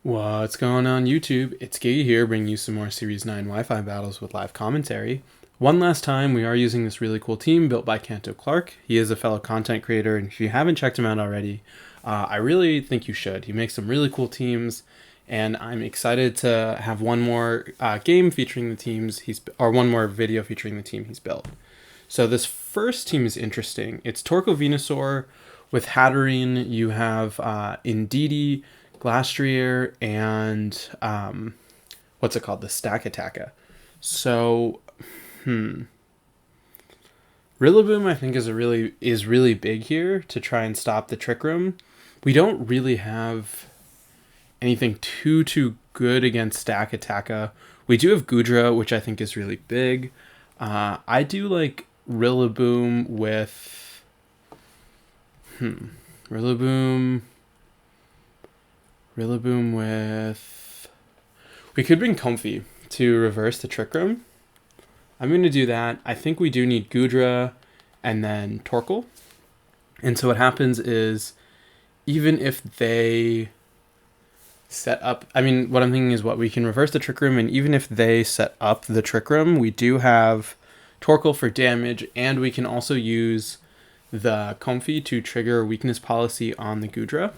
What's going on YouTube? It's Giggy here, bringing you some more Series 9 Wi-Fi battles with live commentary. One last time, we are using this really cool team built by KantoClark. He is a fellow content creator, and if you haven't checked him out already, I really think you should. He makes some really cool teams, and I'm excited to have one more game featuring the teams or one more video featuring the team he's built. So this first team is interesting. It's Torkoal Venusaur with Hatterene. You have Indeedee, Glastrier, and what's it called? The Stakataka. So, Rillaboom I think is really big here to try and stop the Trick Room. We don't really have anything too good against Stakataka. We do have Goodra, which I think is really big. I do like Rillaboom with Rillaboom with... We could bring Comfey to reverse the Trick Room. I'm going to do that. I think we do need Goodra and then Torkoal. And so what happens is, even if they set up... I mean, what I'm thinking is we can reverse the Trick Room, and even if they set up the Trick Room, we do have Torkoal for damage, and we can also use the Comfey to trigger a weakness policy on the Goodra.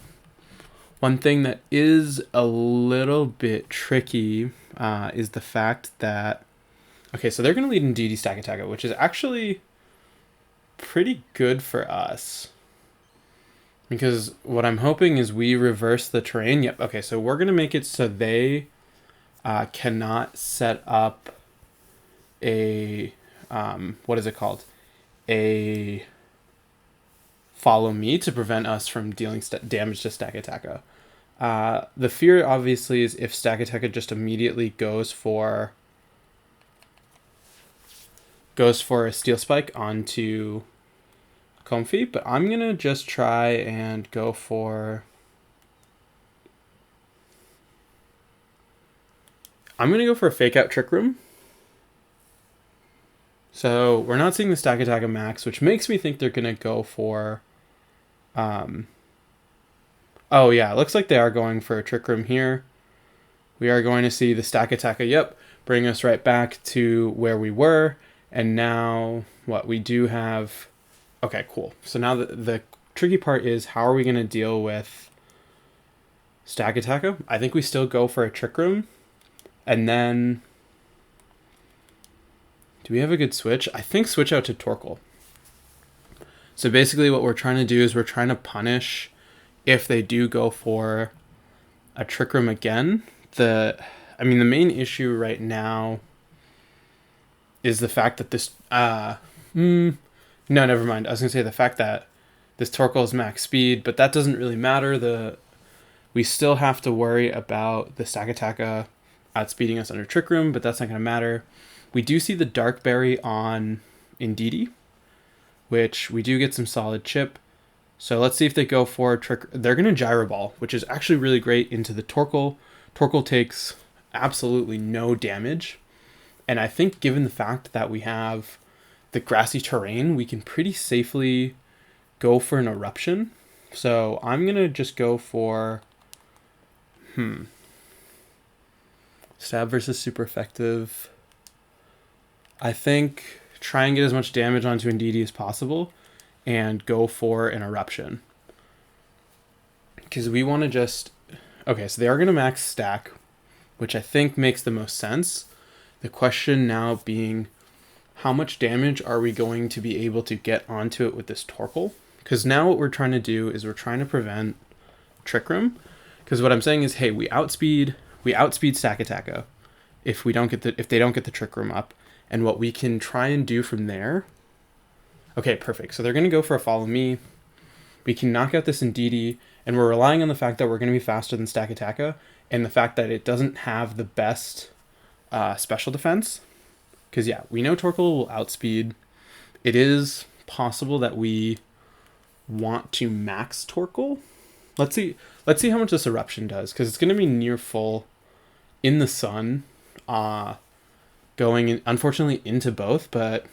One thing that is a little bit tricky is the fact that... Okay, so they're going to lead Indeedee Stakataka, which is actually pretty good for us. Because what I'm hoping is we reverse the terrain. Yep, okay, so we're going to make it so they cannot set up a... what is it called? A follow me to prevent us from dealing damage to Stakataka. The fear obviously is if Stakataka just immediately goes for a Steel Spike onto Comfey, but I'm gonna just try and go for... I'm gonna go for a Fake Out Trick Room. So we're not seeing the Stakataka max, which makes me think they're gonna go for... Oh yeah, it looks like they are going for a Trick Room here. We are going to see the Stakataka, yep, bring us right back to where we were. And now, we do have... Okay, cool. So now the tricky part is, how are we going to deal with Stakataka? I think we still go for a Trick Room. And then... Do we have a good switch? I think switch out to Torkoal. So basically what we're trying to do is we're trying to punish if they do go for a Trick Room again. The main issue right now is the fact that this... no, never mind. I was going to say the fact that this Torkoal is max speed, but that doesn't really matter. We still have to worry about the Stakataka outspeeding us under Trick Room, but that's not going to matter. We do see the Dark Berry on Indeedee, which we do get some solid chip. So let's see if they go for a Trick... They're going to Gyro Ball, which is actually really great into the Torkoal. Torkoal takes absolutely no damage. And I think given the fact that we have the grassy terrain, we can pretty safely go for an Eruption. So I'm going to just go for... Stab versus super effective. I think try and get as much damage onto Indeedee as possible and go for an Eruption. Because we want to just... Okay, so they are going to max stack, which I think makes the most sense. The question now being, how much damage are we going to be able to get onto it with this Torkoal? Because now what we're trying to do is we're trying to prevent Trick Room. Because what I'm saying is, hey, we outspeed Stakataka if they don't get the Trick Room up. And what we can try and do from there... Okay, perfect. So they're going to go for a Follow Me. We can knock out this Indeedee, and we're relying on the fact that we're going to be faster than Stakataka, and the fact that it doesn't have the best special defense. Because, yeah, we know Torkoal will outspeed. It is possible that we want to max Torkoal. Let's see how much this Eruption does, because it's going to be near full in the sun, going, unfortunately, into both, but...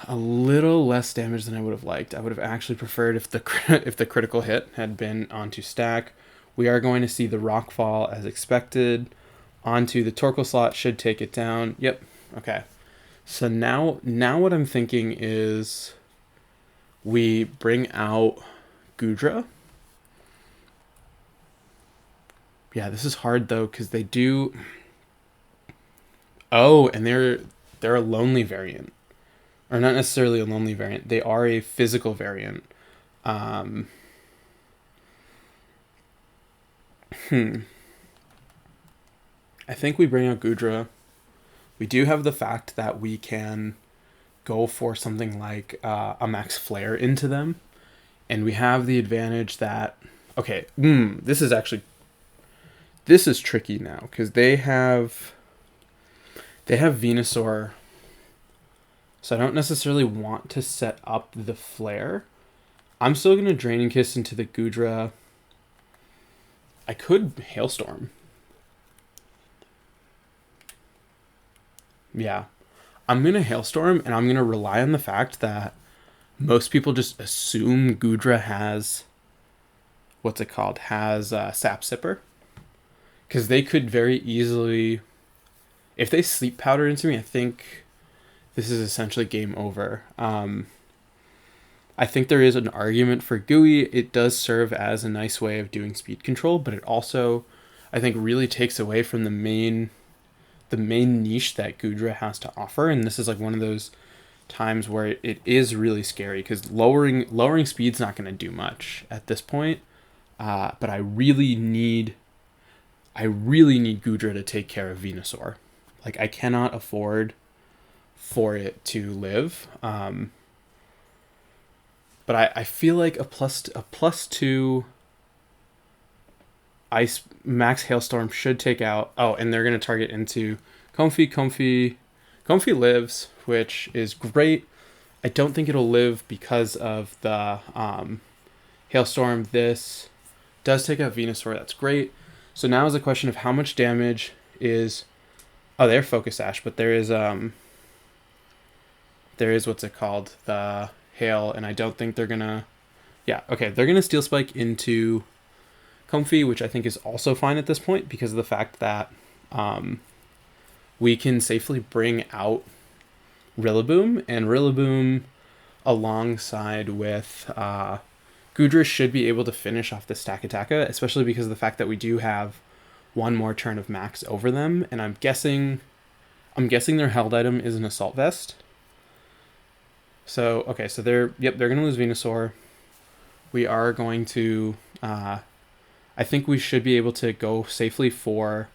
a little less damage than I would have liked. I would have actually preferred if the if the critical hit had been onto stack. We are going to see the rock fall as expected onto the Torkoal slot, should take it down. Yep. Okay. So now what I'm thinking is we bring out Gudra. Yeah, this is hard though because they do. Oh, and they're a lonely variant, or not necessarily a lonely variant. They are a physical variant. Um, I think we bring out Gudra. We do have the fact that we can go for something like a max flare into them, and we have the advantage that okay, this is tricky now because they have Venusaur, so I don't necessarily want to set up the flare. I'm still gonna Draining Kiss into the Gudra. I could Hailstorm. Yeah. I'm going to Hailstorm, and I'm going to rely on the fact that most people just assume Gudra has, what's it called, has Sap Sipper. Because they could very easily, if they Sleep Powder into me, I think this is essentially game over. I think there is an argument for Gooey. It does serve as a nice way of doing speed control, but it also, I think, really takes away from the main niche that Gudra has to offer. And this is like one of those times where it is really scary because lowering speed's not going to do much at this point. But I really need Gudra to take care of Venusaur. Like, I cannot afford for it to live. But I feel like a plus 2 Ice Max Hailstorm should take out. Oh, and they're going to target into Comfey lives, which is great. I don't think it'll live because of the Hailstorm. This does take out Venusaur. That's great. So now is the question of how much damage is... Oh, they're Focus Sash, but there is what's it called? The Hail, and I don't think they're gonna... Yeah, okay, they're gonna Steel Spike into Comfey, which I think is also fine at this point because of the fact that we can safely bring out Rillaboom, and Rillaboom alongside with Gudra should be able to finish off the Stakataka, especially because of the fact that we do have one more turn of max over them, and I'm guessing their held item is an Assault Vest. So, okay, so they're going to lose Venusaur. We are going to... I think we should be able to go safely for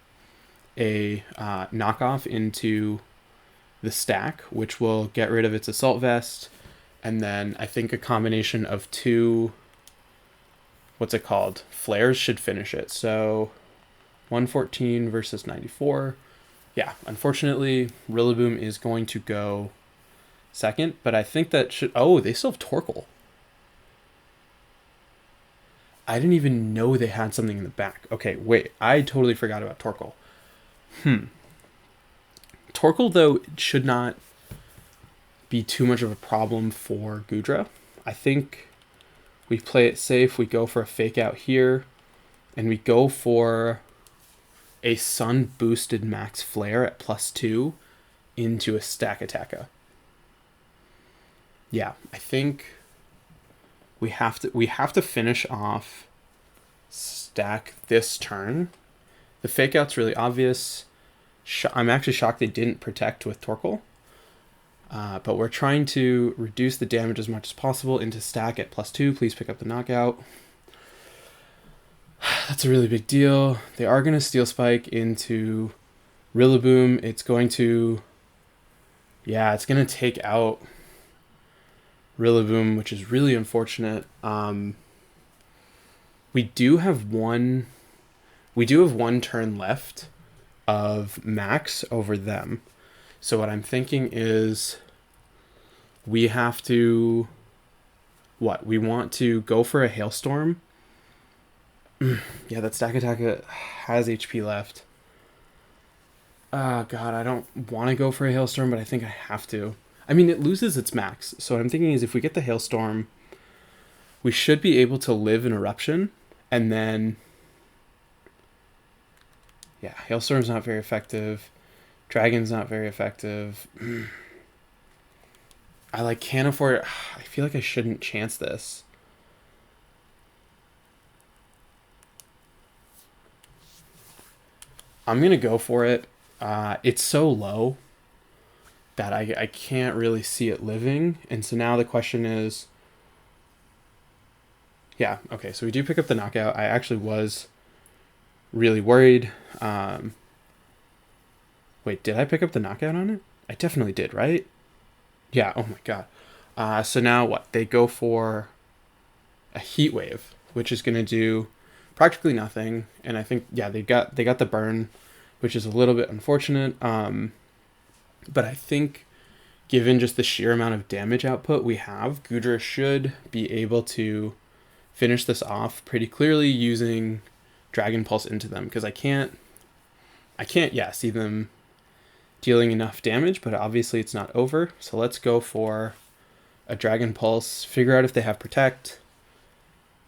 a knockoff into the stack, which will get rid of its Assault Vest, and then I think a combination of 2... What's it called? Flares should finish it. So, 114 versus 94. Yeah, unfortunately, Rillaboom is going to go second, but I think that should... Oh, they still have Torkoal. I didn't even know they had something in the back. Okay, wait. I totally forgot about Torkoal. Torkoal, though, should not be too much of a problem for Gudra. I think we play it safe. We go for a Fake Out here, and we go for a Sun-boosted Max Flare at +2 into a Stakataka. Yeah, I think we have to finish off stack this turn. The Fake Out's really obvious. I'm actually shocked they didn't protect with Torkoal. But we're trying to reduce the damage as much as possible into stack at +2. Please pick up the knockout. That's a really big deal. They are going to Steel Spike into Rillaboom. It's going to... Yeah, it's going to take out Rillaboom, which is really unfortunate. We do have one turn left of max over them. So what I'm thinking is we have to... What? We want to go for a Hailstorm. Yeah, that Stakataka has HP left. Oh, God, I don't want to go for a Hailstorm, but I think I have to. I mean, it loses its max. So what I'm thinking is if we get the Hailstorm, we should be able to live an Eruption, and then... Yeah, Hailstorm's not very effective. Dragon's not very effective. I can't afford... I feel like I shouldn't chance this. I'm going to go for it. It's so low that I can't really see it living. And so now the question is... Yeah, okay, so we do pick up the knockout. I actually was really worried. Wait, did I pick up the knockout on it? I definitely did, right? Yeah, oh my god. So now what? They go for a Heat Wave, which is going to do practically nothing. And I think, yeah, they got the burn, which is a little bit unfortunate. But I think given just the sheer amount of damage output we have, Goodra should be able to finish this off pretty clearly using Dragon Pulse into them, because I can't see them dealing enough damage, but obviously it's not over. So let's go for a Dragon Pulse, figure out if they have Protect.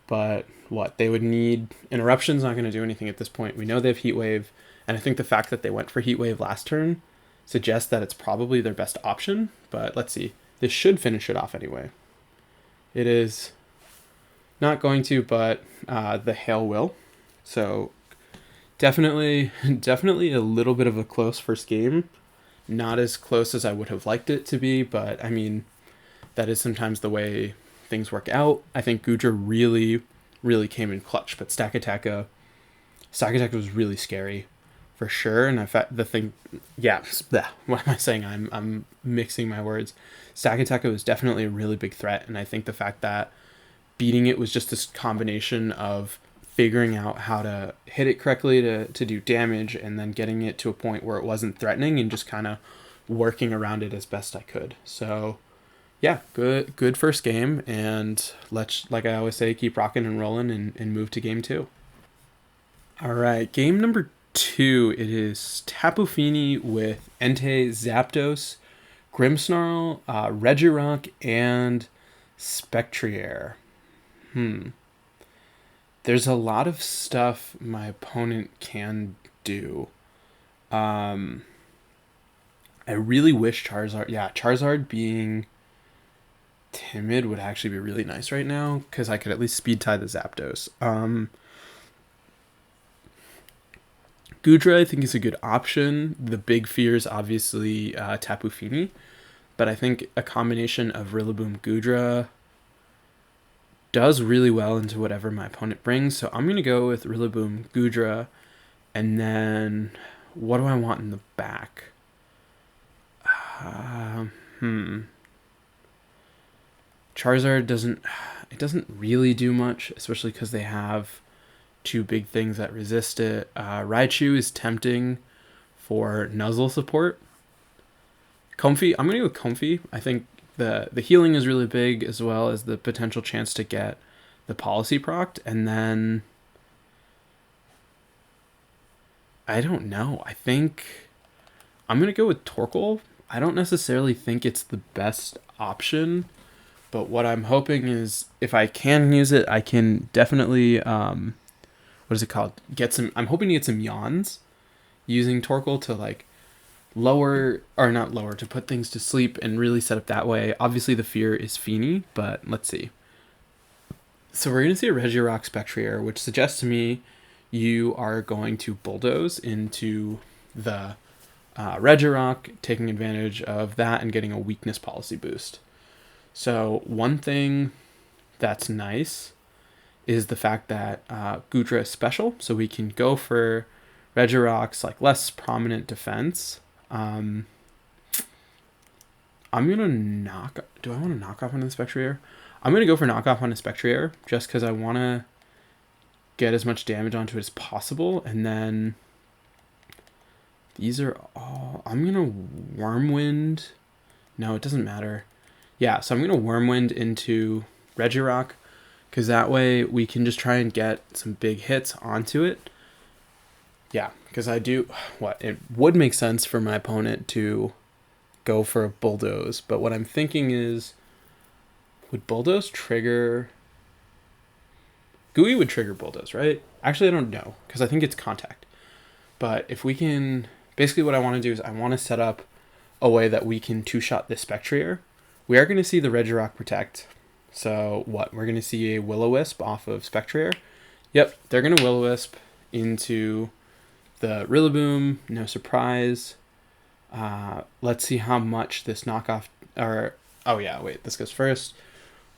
But what they would need, an Eruption's not going to do anything at this point. We know they have Heat Wave, and I think the fact that they went for Heat Wave last turn suggests that it's probably their best option. But let's see, this should finish it off anyway. It is not going to, but the Hail will. So definitely a little bit of a close first game. Not as close as I would have liked it to be, but I mean, that is sometimes the way things work out. I think Goodra really came in clutch, but Stack Attack was really scary for sure. And what am I saying? I'm mixing my words. Stack Attack was definitely a really big threat, and I think the fact that beating it was just this combination of figuring out how to hit it correctly to do damage, and then getting it to a point where it wasn't threatening and just kind of working around it as best I could. So yeah, good first game, and let's, like I always say, keep rocking and rolling and move to game 2. All right, game number 2, it is Tapu Fini with Entei, Zapdos, Grimmsnarl, Regirock, and Spectrier. There's a lot of stuff my opponent can do. I really wish Charizard being timid would actually be really nice right now, because I could at least speed tie the Zapdos. Goodra, I think, is a good option. The big fear is obviously Tapu Fini, but I think a combination of Rillaboom Goodra does really well into whatever my opponent brings. So I'm going to go with Rillaboom Goodra, and then what do I want in the back? Charizard doesn't really do much, especially because they have two big things that resist it. Raichu is tempting for Nuzzle support. Comfy, I'm going to go with Comfy. I think the healing is really big, as well as the potential chance to get the policy procced. And then I don't know. I think I'm going to go with Torkoal. I don't necessarily think it's the best option, but what I'm hoping is if I can use it, I can definitely, what is it called? I'm hoping to get some yawns using Torkoal to to put things to sleep and really set up that way. Obviously the fear is Fini, but let's see. So we're going to see a Regirock Spectrier, which suggests to me you are going to bulldoze into the Regirock, taking advantage of that and getting a weakness policy boost. So one thing that's nice is the fact that Goodra is special, so we can go for Regirock's less prominent defense. I'm gonna do I want to knock off on the Spectrier? I'm gonna go for knockoff on a Spectrier just because I want to get as much damage onto it as possible, and then these are all. I'm gonna Wormwind. No, it doesn't matter. Yeah, so I'm gonna Wormwind into Regirock, because that way we can just try and get some big hits onto it. Yeah, because it would make sense for my opponent to go for a Bulldoze. But what I'm thinking is, would Bulldoze trigger... Gooey would trigger Bulldoze, right? Actually, I don't know, because I think it's contact. But if we can... Basically, what I want to do is I want to set up a way that we can two-shot this Spectrier. We are going to see the Regirock protect. So what? We're going to see a Will-O-Wisp off of Spectrier. Yep, they're going to Will-O-Wisp into the Rillaboom. No surprise. Let's see how much this knockoff... Or, oh yeah, wait, this goes first.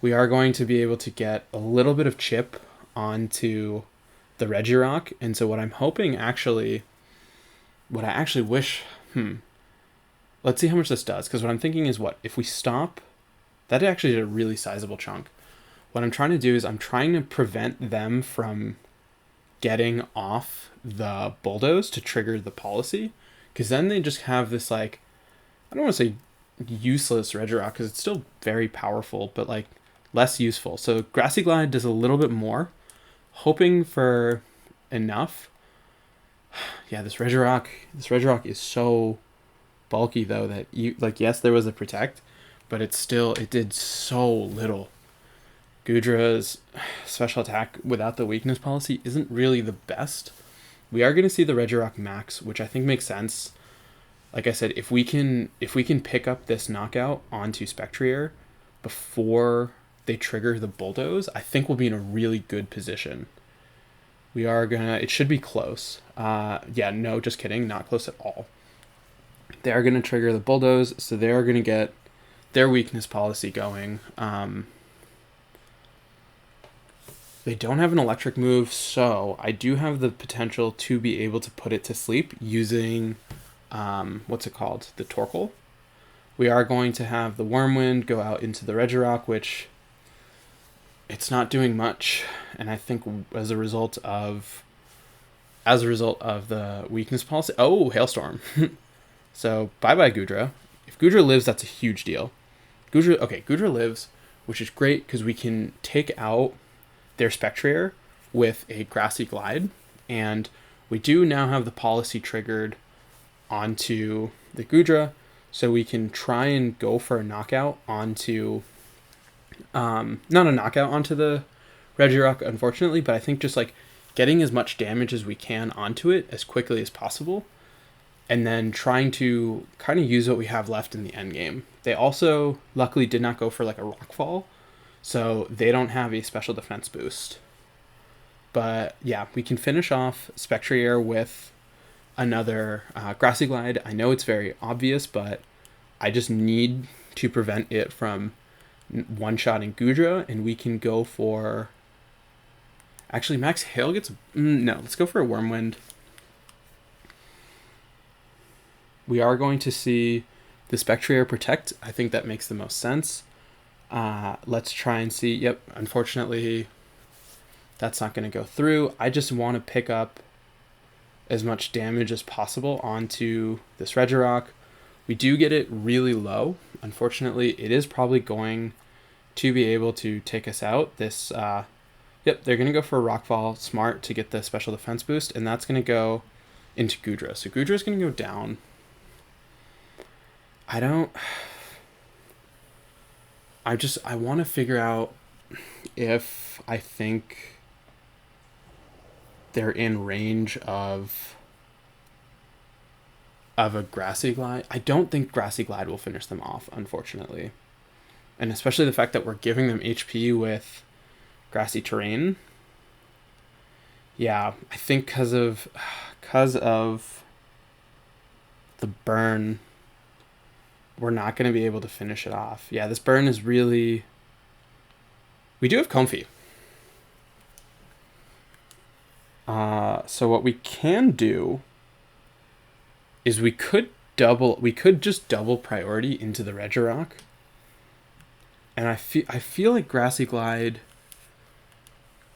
We are going to be able to get a little bit of chip onto the Regirock. And so what I'm hoping actually... What I actually wish... Let's see how much this does. Because what I'm thinking is what? If we stop... That actually did a really sizable chunk. What I'm trying to do is I'm trying to prevent them from getting off the Bulldoze to trigger the policy. Because then they just have this, like... I don't want to say useless Regirock, because it's still very powerful, but, like, less useful. So Grassy Glide does a little bit more. Hoping for enough. Yeah, this Regirock is so bulky, though, that you... Like, yes, there was a protect, but it did so little. Goodra's special attack without the weakness policy isn't really the best. We are going to see the Regirock max, which I think makes sense. Like I said, if we can pick up this knockout onto Spectrier before they trigger the Bulldoze, I think we'll be in a really good position. We are gonna... It should be close. Yeah, no, just kidding. Not close at all. They are going to trigger the Bulldoze, so they are going to get their weakness policy going. They don't have an electric move, so I do have the potential to be able to put it to sleep using, what's it called? The Torkoal. We are going to have the Wormwind go out into the Regirock, which it's not doing much, and I think as a result of the weakness policy... Oh, Hailstorm. So, bye-bye Goodra. If Goodra lives, that's a huge deal. Goodra lives, which is great because we can take out their Spectrier with a Grassy Glide, and we do now have the policy triggered onto the Goodra, so we can try and go for a knockout onto... not a knockout onto the Regirock, unfortunately, but I think just, like, getting as much damage as we can onto it as quickly as possible, and then trying to kind of use what we have left in the end game. They also, luckily, did not go for, like, a Rockfall, so they don't have a special defense boost. But, yeah, we can finish off Spectrier with another Grassy Glide. I know it's very obvious, but I just need to prevent it from one-shotting Goodra, and we can go for... Actually, Max Hail gets... No, let's go for a Wormwind. We are going to see the Spectrier protect. I think that makes the most sense. Let's try and see. Yep, unfortunately, that's not going to go through. I just want to pick up as much damage as possible onto this Regirock. We do get it really low. Unfortunately, it is probably going to be able to take us out. This, yep, they're going to go for a Rockfall. Smart to get the special defense boost, and that's going to go into Goodra. So Goodra's going to go down. I want to figure out if I think they're in range of a Grassy Glide. I don't think Grassy Glide will finish them off, unfortunately. And especially the fact that we're giving them HP with Grassy Terrain. Yeah, I think because of the burn, we're not going to be able to finish it off. Yeah, this burn is really... We do have Comfy. So what we can do is we could just double priority into the Regirock. And I feel like Grassy Glide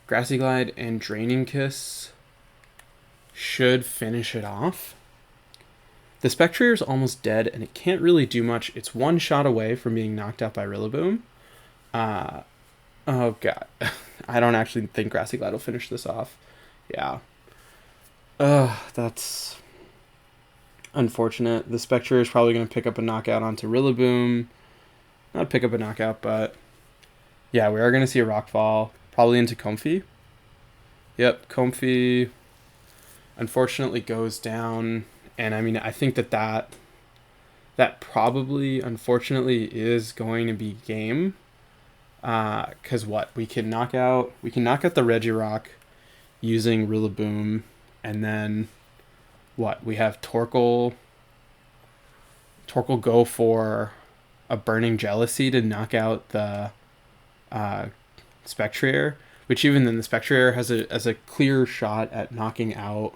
and Draining Kiss should finish it off. The Spectrier is almost dead, and it can't really do much. It's one shot away from being knocked out by Rillaboom. Oh, God. I don't actually think Grassy Glide will finish this off. Yeah. That's unfortunate. The Spectre is probably going to pick up a knockout onto Rillaboom. Not pick up a knockout, but yeah, we are going to see a rock fall. Probably into Comfey. Yep, Comfey unfortunately goes down. And I mean, I think that probably, unfortunately, is going to be game. Because we can knock out the Regirock using Rillaboom, and then we have Torkoal go for a Burning Jealousy to knock out the Spectrier, which even then the Spectrier has a clear shot at knocking out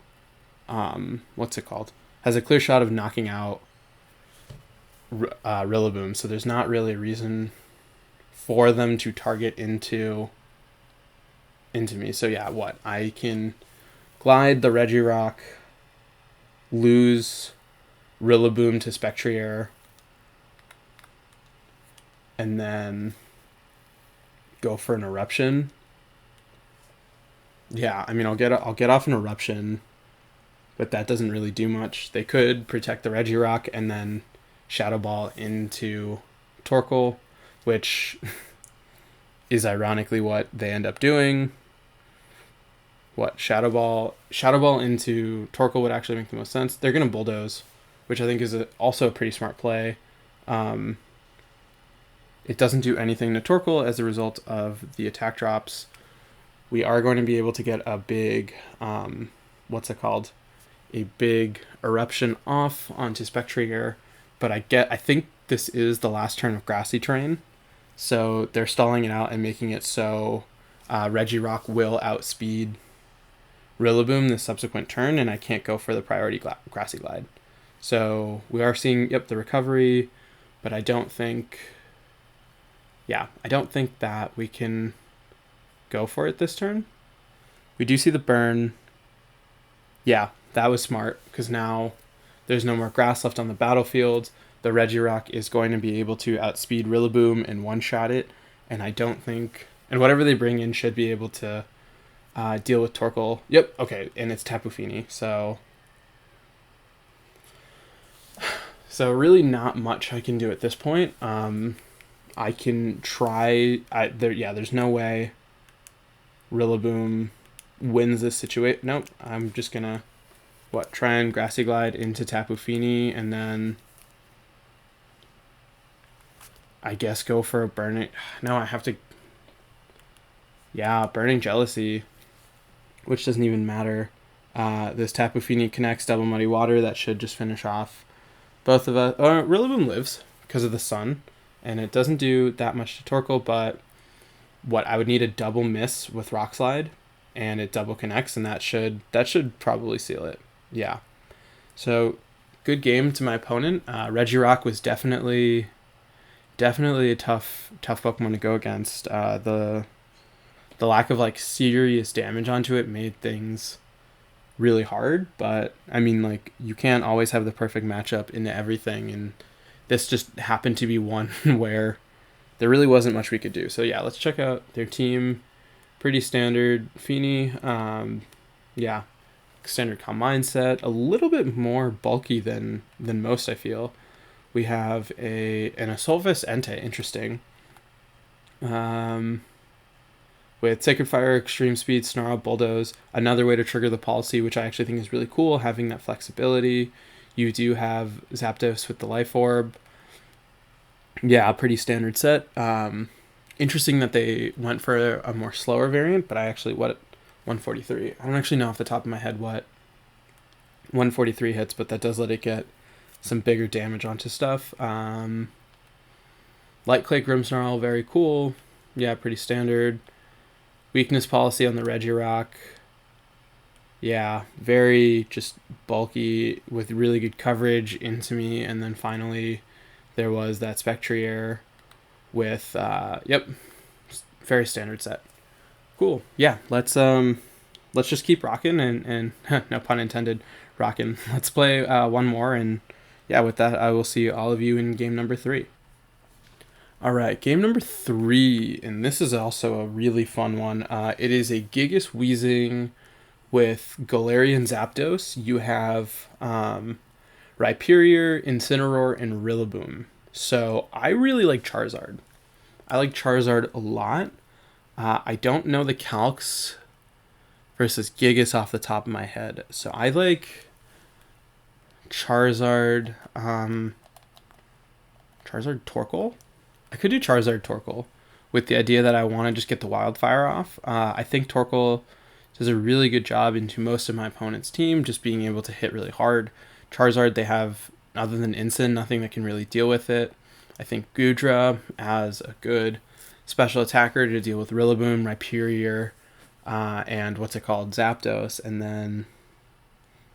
what's it called? Has a clear shot of knocking out Rillaboom, so there's not really a reason for them to target into me. So yeah, I can glide the Regirock, lose Rillaboom to Spectrier, and then go for an Eruption. Yeah, I mean, I'll get off an Eruption, but that doesn't really do much. They could protect the Regirock and then Shadow Ball into Torkoal, which is ironically what they end up doing. Shadow Ball into Torkoal would actually make the most sense. They're going to Bulldoze, which I think is also a pretty smart play. It doesn't do anything to Torkoal as a result of the attack drops. We are going to be able to get a big, a big Eruption off onto Spectrier, but I think this is the last turn of Grassy Terrain, so they're stalling it out and making it so Regirock will outspeed Rillaboom the subsequent turn, and I can't go for the priority Grassy Glide. So we are seeing, the recovery, but I don't think that we can go for it this turn. We do see the burn. Yeah, that was smart, because now there's no more grass left on the battlefield. The Regirock is going to be able to outspeed Rillaboom and one-shot it, and I don't think... And whatever they bring in should be able to deal with Torkoal. Yep, okay, and it's Tapu Fini, so really not much I can do at this point. I can try... there's no way Rillaboom wins this situation. Nope, I'm just gonna try and Grassy Glide into Tapu Fini, and then I guess go for a Burning... No, I have to... Yeah, Burning Jealousy, which doesn't even matter. This Tapu Fini connects Double Muddy Water. That should just finish off both of us. Rillaboom lives because of the sun, and it doesn't do that much to Torkoal, but I would need a double miss with Rock Slide, and it double connects, and that should probably seal it. Yeah. So, good game to my opponent. Regirock was definitely a tough Pokemon to go against. The lack of serious damage onto it made things really hard, but I mean, you can't always have the perfect matchup into everything, and this just happened to be one where there really wasn't much we could do. So yeah, let's check out their team. Pretty standard Fini. Yeah, standard Calm Mindset. A little bit more bulky than most, I feel. We have an Asolvis Entei. Interesting. With Sacred Fire, Extreme Speed, Snarl, Bulldoze. Another way to trigger the policy, which I actually think is really cool, having that flexibility. You do have Zapdos with the Life Orb. Yeah, pretty standard set. Interesting that they went for a more slower variant, but I actually, 143? I don't actually know off the top of my head what 143 hits, but that does let it get some bigger damage onto stuff. Light Clay Grimmsnarl, very cool. Yeah, pretty standard. Weakness policy on the Regirock. Yeah, very just bulky with really good coverage into me. And then finally there was that Spectrier with, very standard set. Cool. Yeah, let's just keep rocking and no pun intended, rocking. Let's play one more, and yeah, with that, I will see all of you in game number 3. All right, game number 3, and this is also a really fun one. It is a Gigas Weezing with Galarian Zapdos. You have Rhyperior, Incineroar, and Rillaboom. So I really like Charizard. I like Charizard a lot. I don't know the calcs versus Gigas off the top of my head. So I like Charizard. Charizard Torkoal? I could do Charizard Torkoal with the idea that I want to just get the Wildfire off. I think Torkoal does a really good job into most of my opponent's team, just being able to hit really hard. Charizard, they have, other than Incin, nothing that can really deal with it. I think Goodra as a good special attacker to deal with Rillaboom, Rhyperior, and what's it called? Zapdos. And then,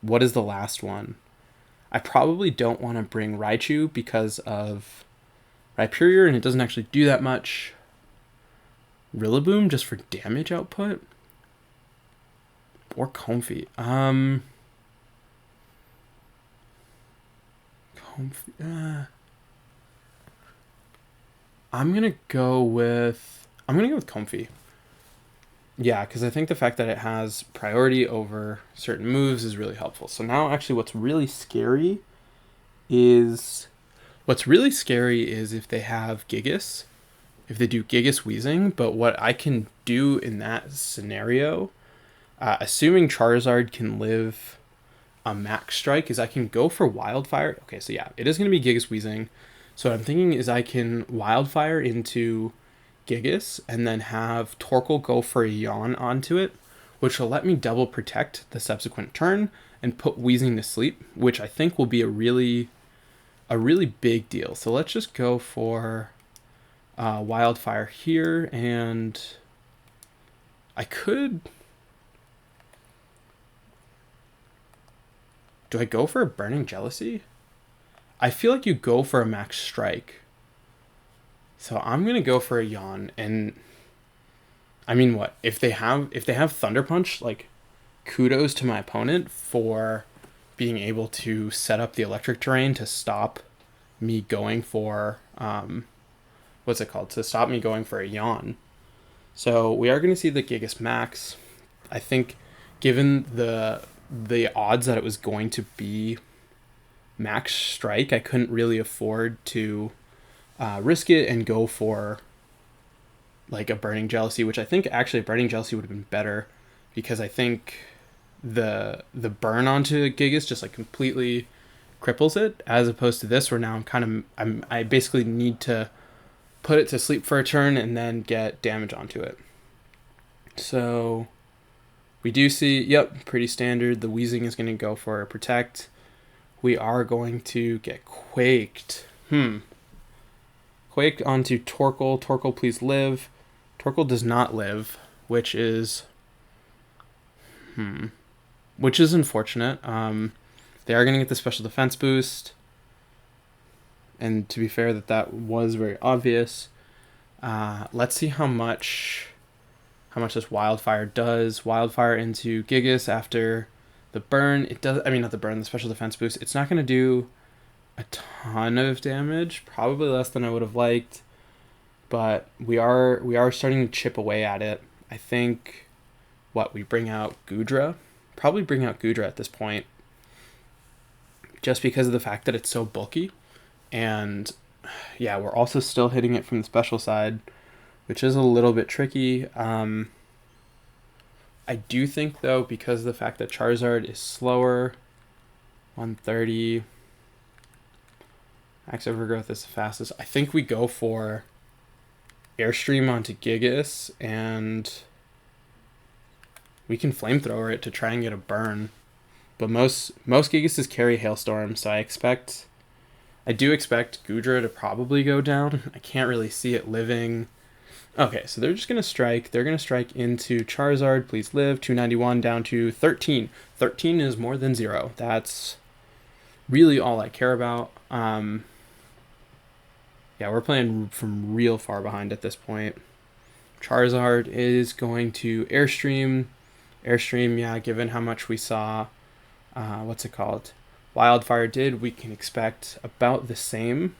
what is the last one? I probably don't want to bring Raichu because of Rhyperior, and it doesn't actually do that much. Rillaboom just for damage output? Or Comfy. Comfy. I'm gonna go with Comfy. Yeah, because I think the fact that it has priority over certain moves is really helpful. So now, actually, what's really scary is if they have Gigas, if they do Gigas Wheezing. But what I can do in that scenario, assuming Charizard can live a max strike, is I can go for Wildfire. Okay, so yeah, it is going to be Gigas Wheezing. So what I'm thinking is I can Wildfire into Gigas and then have Torkoal go for a Yawn onto it, which will let me double protect the subsequent turn and put Wheezing to sleep, which I think will be a really big deal. So let's just go for Wildfire here, and I could... Do I go for a Burning Jealousy? I feel like you go for a max strike. So I'm going to go for a Yawn, and I mean, what? If they have Thunder Punch, like, kudos to my opponent for being able to set up the electric terrain to stop me going for to stop me going for a Yawn. So we are going to see the Gigas Max. I think given the odds that it was going to be max strike, I couldn't really afford to risk it and go for like a Burning Jealousy, which I think actually a Burning Jealousy would have been better, because I think the burn onto Gigas just like completely cripples it, as opposed to this where now I basically need to put it to sleep for a turn and then get damage onto it. So we do see, yep, pretty standard. The Wheezing is going to go for a Protect. We are going to get Quaked. Quaked onto Torkoal. Torkoal, please live. Torkoal does not live, which is unfortunate. They are going to get the special defense boost, and to be fair, that was very obvious. Let's see how much this Wildfire does. Wildfire into Gigas after the burn. It does. I mean, not the burn. The special defense boost. It's not going to do a ton of damage. Probably less than I would have liked, but we are starting to chip away at it. I think we bring out Goodra. Probably bring out Goodra at this point, just because of the fact that it's so bulky. And yeah, we're also still hitting it from the special side, which is a little bit tricky. I do think, though, because of the fact that Charizard is slower, 130, Max Overgrowth is the fastest, I think we go for Airstream onto Gigas, and we can Flamethrower it to try and get a burn. But most Gigases carry Hailstorm, so I do expect Goodra to probably go down. I can't really see it living. Okay, so they're just going to strike. They're going to strike into Charizard. Please live. 291 down to 13. 13 is more than 0. That's really all I care about. Yeah, we're playing from real far behind at this point. Charizard is going to Airstream. Airstream, yeah, given how much we saw, Wildfire did, we can expect about the same.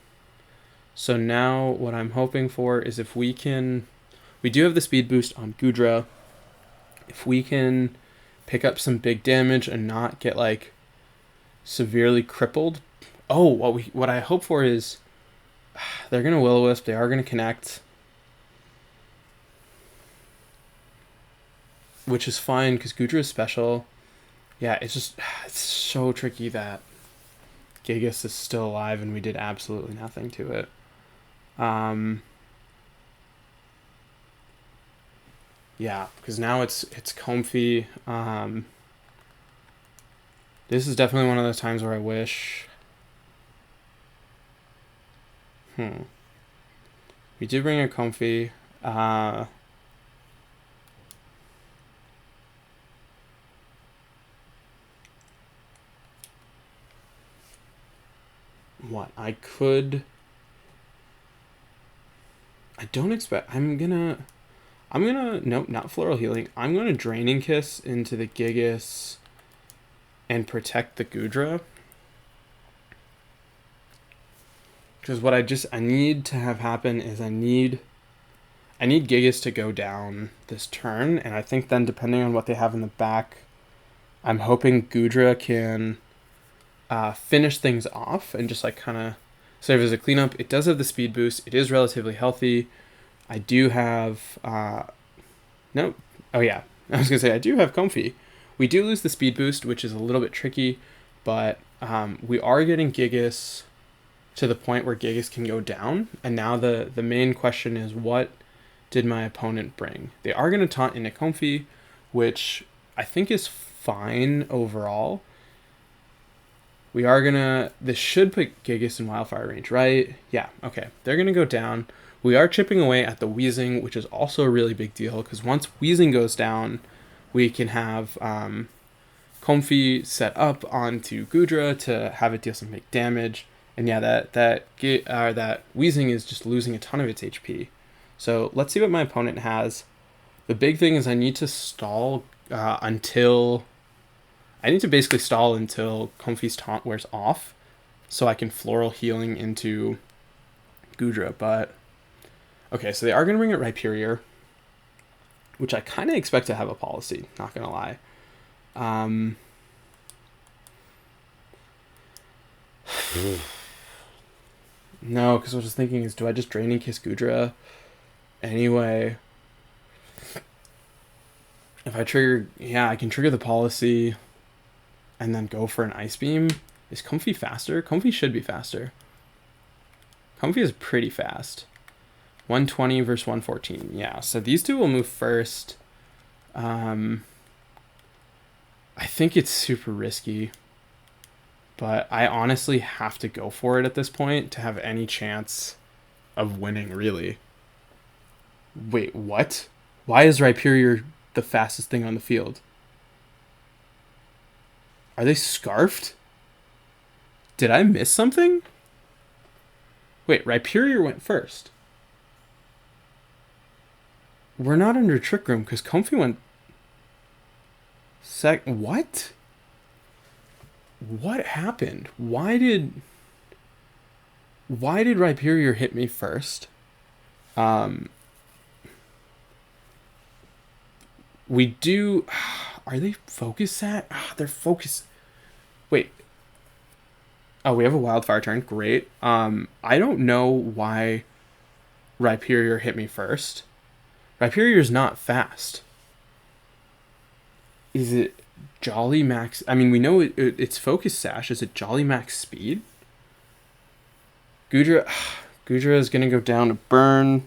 So now what I'm hoping for is if we do have the speed boost on Goodra, if we can pick up some big damage and not get like severely crippled Oh, what I hope for is they're gonna Will-O-Wisp. They are gonna connect, which is fine because Goodra is special. Yeah, it's so tricky that Gigas is still alive and we did absolutely nothing to it. Yeah, because now it's comfy. This is definitely one of those times where I wish. We did bring a comfy. What I could. I don't expect. Nope, not Floral Healing. I'm gonna Draining Kiss into the Gigas and protect the Goodra. Because what I need to have happen is I need Gigas to go down this turn, and I think then depending on what they have in the back, I'm hoping Goodra can finish things off and just like kind of serve as a cleanup. It does have the speed boost. It is relatively healthy. I do have no. Oh yeah, I was gonna say I do have Comfy. We do lose the speed boost, which is a little bit tricky, but we are getting Gigas to the point where Gigas can go down. And now the main question is, what did my opponent bring? They are going to taunt into Comfy, which I think is fine overall. We are going to... This should put Gigas in Wildfire range, right? Yeah, okay. They're going to go down. We are chipping away at the Weezing, which is also a really big deal, because once Weezing goes down, we can have Comfy set up onto Goodra to have it deal some big damage. And yeah, that Weezing is just losing a ton of its HP. So let's see what my opponent has. The big thing is I need to stall until... I need to basically stall until Comfy's taunt wears off, so I can Floral Healing into Goodra. But okay, so they are going to bring it Rhyperior, which I kind of expect to have a policy, not going to lie. No, because what I was thinking is, do I just Draining Kiss Goodra anyway? If I trigger... Yeah, I can trigger the policy and then go for an Ice Beam. Is Comfy faster? Comfy should be faster. Comfy is pretty fast. 120 versus 114. Yeah, so these two will move first. I think it's super risky, but I honestly have to go for it at this point to have any chance of winning, really. Wait, what? Why is Rhyperior the fastest thing on the field? Are they scarfed? Did I miss something? Wait, Rhyperior went first. We're not under Trick Room because Comfy went What? What happened? Why did Rhyperior hit me first? We do... Are they focus at? They're focus... Wait. Oh, we have a Wildfire turn. Great. I don't know why Rhyperior hit me first. Rhyperior's not fast. Is it Jolly Max? I mean, we know it's Focus Sash. Is it Jolly Max Speed? Goodra is going to go down to Burn.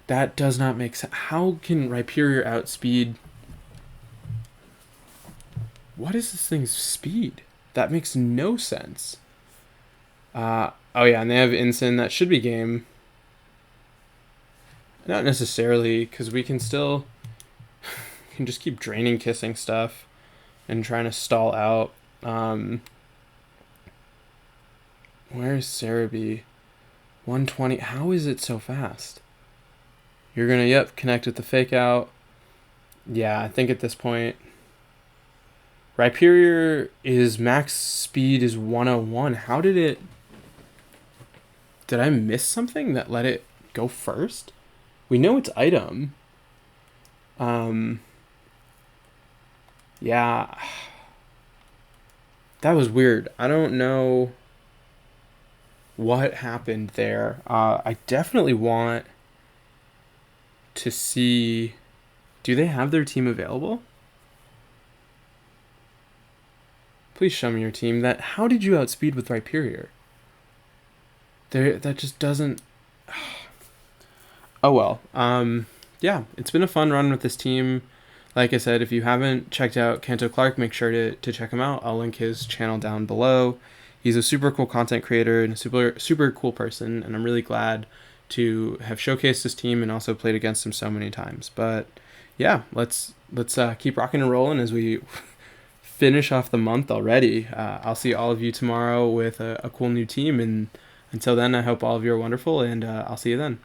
That does not make sense. How can Rhyperior outspeed... What is this thing's speed? That makes no sense. Oh yeah, and they have Incin. That should be game. Not necessarily, because we can still... we can just keep Draining Kissing stuff and trying to stall out. Where's Cerebi? 120. How is it so fast? You're going to, connect with the Fake Out. Yeah, I think at this point... Rhyperior is max speed is 101. How did it... Did I miss something that let it go first? We know it's item. Yeah. That was weird. I don't know. what happened there. I definitely want to see. Do they have their team available? Please show me your team. How did you outspeed with Rhyperior? That just doesn't. Oh well. Yeah, it's been a fun run with this team. Like I said, if you haven't checked out KantoClark, make sure to check him out. I'll link his channel down below. He's a super cool content creator and a super cool person, and I'm really glad to have showcased his team and also played against him so many times. But yeah, let's keep rocking and rolling as we finish off the month already. I'll see all of you tomorrow with a cool new team, and until then, I hope all of you are wonderful, and I'll see you then.